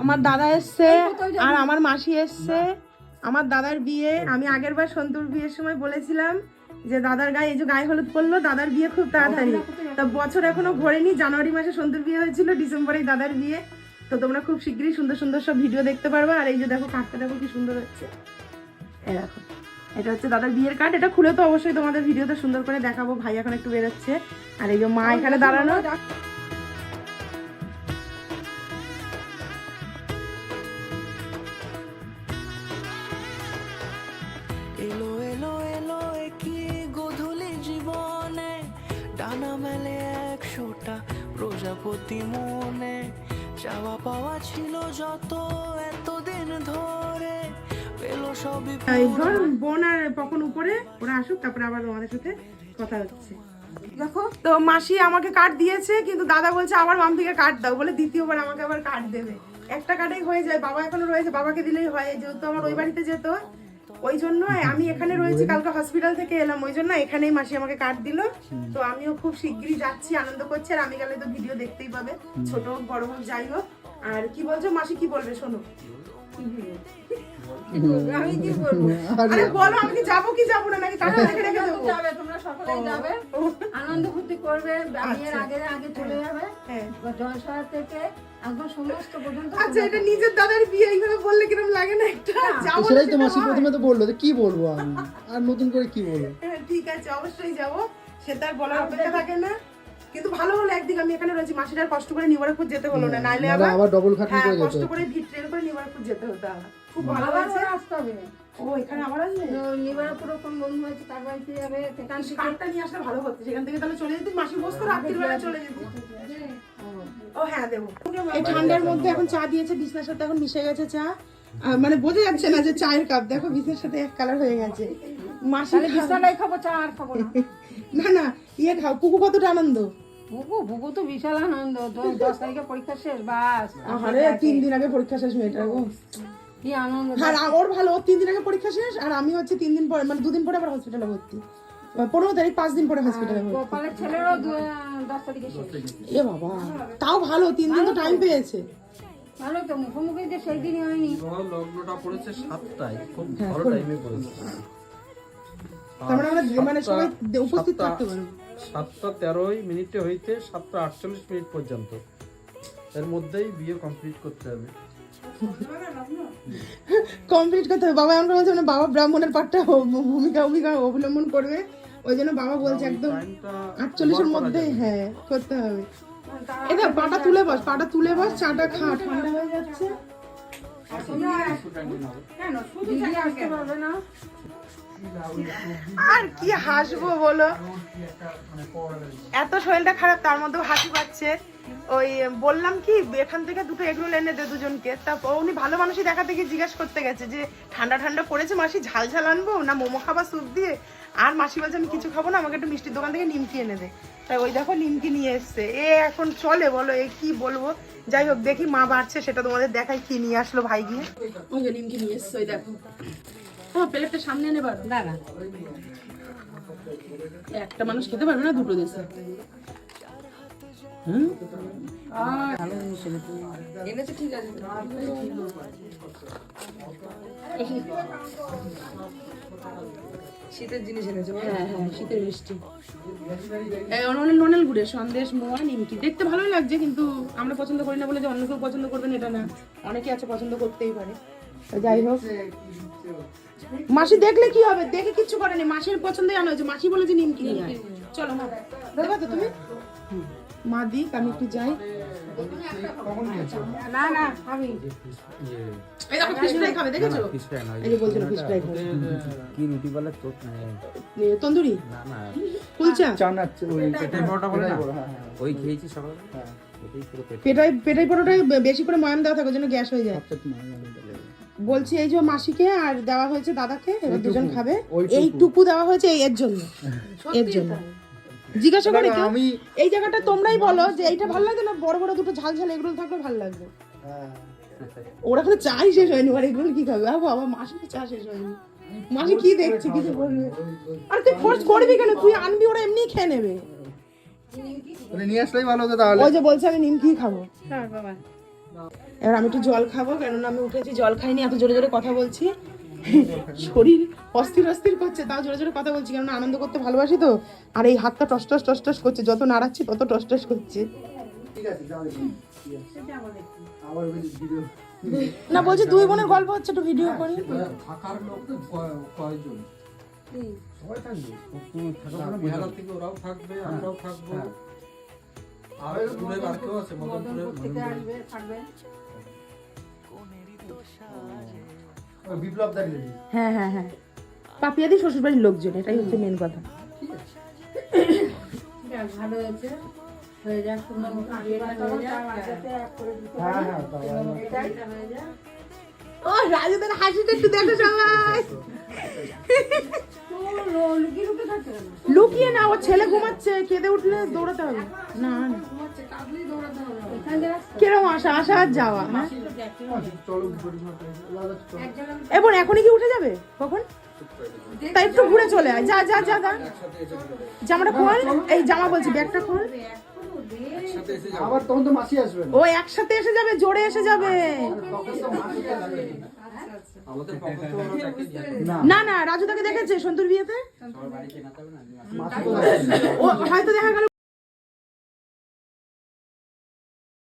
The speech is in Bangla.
আমার দাদা এসছে আর আমার মাসি এসছে। আমার দাদার বিয়ে, আমি আগের বার সন্তুর বিয়ের সময় বলেছিলাম যে দাদার গায়ে, এই যে গায়ে হলুদ করলো, দাদার বিয়ে খুব তাড়াতাড়ি। তা বছর এখনো ঘোরেনি, জানুয়ারি মাসে সন্তুর বিয়ে হয়েছিল, ডিসেম্বরেই দাদার বিয়ে। তো তোমরা খুব শীঘ্রই সুন্দর সুন্দর সব ভিডিও দেখতে পারবে। আর এই যে দেখো কার্ডটা দেখো কি সুন্দর হচ্ছে, এই দেখো এটা হচ্ছে দাদার বিয়ের কার্ড। এটা খুলে তো অবশ্যই তোমাদের ভিডিওতে সুন্দর করে দেখাবো। ভাই এখন একটু বেরোচ্ছে আর এই যে মা এখানে দাঁড়ানো। এলো এলো এলো কি গোধূলি জীবনে, ডানা মেলে 100টা প্রজাপতি মনে, চাওয়া পাওয়া ছিল যত এতদিন ধরে, পেলো সবই ধর বোন আর কখন উপরে ওরা আসুক, তারপরে আবার আমাদের সাথে কথা হচ্ছে। দেখো তো মাসি আমাকে কার্ড দিয়েছে, কিন্তু দাদা বলছে আবার মাম থেকে কার্ড দাও, বলে দ্বিতীয়বার আমাকে আবার কার্ড দেবে। একটা কার্ডেই হয়ে যায়, বাবা এখনো রয়েছে, বাবাকে দিলেই হয়। যেহেতু আমার ওই বাড়িতে যেত, ওই জন্য আমি এখানে রয়েছি, কালকে হসপিটাল থেকে এলাম, ওই জন্য এখানেই মাসি আমাকে কার্ড দিল। তো আমিও খুব শিগগিরই যাচ্ছি, আনন্দ করছি। আর আমি গেলে তো ভিডিও দেখতেই পাবে, ছোট হোক বড় হোক যাই হোক। আর কি বলছো মাসি, কি বলবে শোনো? আমি কি বলবো? আরে বলো, আমি কি যাবো কি যাবো না, নাকি কাকা রেখে রেখে দেবো? যাবে, তোমরা সকলেই যাবে, আনন্দ ফুর্তি করবে, বিয়ের আগে আগে চলে যাবে। জয়সভা থেকে একদম সমস্ত পর্যন্ত। আচ্ছা, এটা নিজের দাদার বিয়ে, এইভাবে বললে কিরকম লাগে না একটা? যাবো, সেটাই তো মাসি প্রথমে তো বললো, কি বলবো আমি আর নতুন করে কি বলবো? ঠিক আছে, অবশ্যই যাবো, সে তার বলার অপেক্ষা থাকে না। কিন্তু ভালো হলো একদিন আমি এখানে রয়েছি, মাসির আর কষ্ট করে নিবারকপুর যেতে হলো না, নাইলে আবার ডবল খাটনি করে যেতে কষ্ট করে ভিড় ট্রেন করে নিবারকপুর যেতে হতো। আমার খুব ভালো হয়েছে। আসতে হবে, ও এখানে আবার আসবে, নিবারপুর কোন বন্ধু হয়েছে তার বাড়িতে যাবে, সেখান থেকে কার্ডটা নিয়ে আসলে ভালো হতো। সেখান থেকে তাহলে চলে যেত, মাসি বসতো, রাত্রির বেলা চলে যেত। ও হ্যাঁ দেবো। এই ঠান্ডার মধ্যে এখন চা দিয়েছে, বিছনার সাথে এখন মিশে গেছে চা। মানে বোঝা যাচ্ছে না যে চায়ের কাপ, দেখো বিছনার সাথে এক কালার হয়ে গেছে। মাসি বিছানায় খাবো, চা আর খাবো না। না না, ইয়ে খাও। পুকু কতটা আনন্দ? বুকু তো বিশাল আনন্দ। 10 তারিখে পরীক্ষা শেষ, বাস। আরে 3 দিন আগে পরীক্ষা শেষ মেয়েটার গো, কি আনন্দ। আর ওর ভালো, 3 দিন আগে পরীক্ষা শেষ, আর আমি হচ্ছে 3 দিন পরে, মানে 2 দিন পরে আবার হসপিটালে ভর্তি। 15 তারিখ 5 দিন পরে হসপিটালে ভর্তি। গোপালের ছেলেরও 10 তারিখে শেষ। এ বাবা, তাও ভালো, 3 দিন তো টাইম পেয়েছে। ভালো তো, মুখোমুখি যে সেই দিনই হয়নি। লগ্নটা পড়েছে 7টায়, খুব ভালো টাইমে পড়েছে। তারপরে আমরা মানে সবাই উপস্থিত থাকতে পারবো। 7:13 হইতে 7:48 পর্যন্ত, এর মধ্যেই বিয়ে কমপ্লিট করতে হবে। কমপ্লিট করতে হবে। বাবা এমন বলছে, মানে বাবা ব্রাহ্মণের পাঠটা ভূমিকা অবলম্বন করবে, ওই জন্য বাবা বলছে একদম 48-এর মধ্যেই হ্যাঁ করতে হবে। এটা পাটা তুলে বস, পাটা তুলে বস, চাটা খা, ঠান্ডা হয়ে যাচ্ছে। দিদি আসতে পারবে না। আর কি হাসবো বলো, এত শরীরটা খারাপ, তার মধ্যেও হাসি পাচ্ছে। ওই বললাম কি এখান থেকে 2টো এগরোল এনে দে দুজনকে। তারপর উনি ভালো মানুষই দেখাতে গিয়ে জিজ্ঞেস করতে গেছে যে ঠান্ডা ঠান্ডা পড়েছে মাসি, ঝাল ঝাল আনবো না মোমো খাবার স্যুপ দিয়ে? আর মাসি বলছে আমি কিছু খাবো না, আমাকে একটু মিষ্টির দোকান থেকে নিমকি এনে দে। তাই ওই দেখো নিমকি নিয়ে এসছে। এখন চলে বলো, কি বলবো। যাই হোক, দেখি মা বাড়ছে, সেটা তোমাদের দেখাই কি নিয়ে আসলো ভাই গিয়ে। ওই যে নিমকি নিয়ে এসছে, ওই দেখো। প্লেটটা সামনে এনে পারো, দাঁড়া। একটা মানুষ খেতে পারবে না, 2টো দেশে। এনেছে, ঠিক আছে। শীতের জিনিস এনেছে, হ্যাঁ হ্যাঁ, শীতের মিষ্টি, ননেল গুড়ের সন্দেশ, মোয়া, নিমকি। দেখতে ভালোই লাগছে, কিন্তু আমরা পছন্দ করি না বলে যে অন্য কেউ পছন্দ করবেন এটা না, অনেকে আছে পছন্দ করতেই পারে। যাই হোক, মাসি দেখলে কি হবে, দেখে কিচ্ছু করেনি, মাসির পছন্দই আনা হয়েছে। মাসি বলেছে নিমকি নিয়ে আয়। চলো মা, দেবা তো তুমি? মা দিক, আমি একটু যাই। না না, আমি এই দেখো ফিশ ফ্রাই খাবে, দেখেছো? এই যে বলছিল ফিশ ফ্রাই খাবে। কি রুটি বলে তো তন্দুরি না না, কুলচা, চানা ওই পেটের পরোটা বলে না, ওই খেয়েছি সকালে। ওটাই পুরো পেটাই পরোটায় বেশি করে ময়াম দেওয়া থাকে, ওই জন্য গ্যাস হয়ে যায়। বলছি এই যে মাসিকে আর দেওয়া হয়েছে দাদাকে, এবার দুজন খাবে। এইটুকু দেওয়া হয়েছে এর জন্য, এর জন্য। জিজ্ঞাসা করে আমি এই জায়গাটা তোমরাই বলো যে এইটা ভালো লাগে না, বড় বড় 2টো ঝাল ঝাল এগুলো থাকলে ভালো লাগবে। ওরা কোনো চাই শেষ হয়নি, আর এগুলো কি খাবে? বাবা, মাসির চা শেষ হয়নি, মাসি কি দেখছে, কিছু বলবে? আর তুই ফোর্স করবি কেন? তুই আনবি, ওরা এমনি খেয়ে নেবে। নিয়ে আসলেই ভালো হতো তাহলে। ওই যে বলছে আমি নিমকি খাবো। বাবা এবার আমি একটু জল খাবো, কেননা আমি উঠেছি জল খাইনি, এত জোরে জোরে কথা বলছি, শরীর অস্থির অস্থির করছে, তাও জোরে জোরে কথা বলছি, কেননা আনন্দ করতে ভালোবাসি তো। আর এই হাতটা টস টস টস টস করছে, যত নাড়াচ্ছি তত টস টস করছে। ঠিক আছে যাও দেখি আবার ভিডিও না বলছি দুই বোনের গল্প হচ্ছে, একটু ভিডিও করি। থাকার লোক কয়জন? সবাই থাকবে। মেলা থেকে ওরাও থাকবে, আমরাও থাকবো। আর দূরে আর কেউ আছে? মদনপুরের থেকে আসবে থাকবে। বিপ্লব দাঁড়িয়ে হ্যাঁ হ্যাঁ হ্যাঁ, পাপিয়াদি শ্বশুর বাড়ির লোকজন, এটাই হচ্ছে মেন কথা। যাক, ভালো হয়েছে, হয়ে যাক, সুন্দর মতো বিয়েটা হয়ে যাক, একসাথে এক করে দিতে হবে। হ্যাঁ হ্যাঁ তাও এটাই হয়ে যাক। ও রাজুদের হাসিটা একটু দেখো সবাই। তো লুকিয়ে লুকিয়ে থাকতে হবে না। লুকিয়ে না, ও ছেলে ঘুমাচ্ছে, কেঁদে উঠলে দৌড়াতে হবে। না না, ঘুমাচ্ছে, কাঁদলেই দৌড়াতে হবে। এখান থেকে আসতে কিরম আসা আসা আর যাওয়া, হ্যাঁ। চলো এবার এখনই কি উঠে যাবে? কখন? তাই একটু ঘুরে চলে আয়, যা যা যা যা। জামাটা খোল, এই জামা বলছি, ব্যাগটা খোল। আবার তখন তো মাসি আসবে ও একসাথে এসে যাবে, জোরে এসে যাবে। তখন তো মাসি আসবে আমাদের পক্ষ থেকে ওরা তাকে না না না, রাজু তাকে দেখেছে সন্তুর বিয়েতে, মাসি তো ও হয়তো দেখা গেল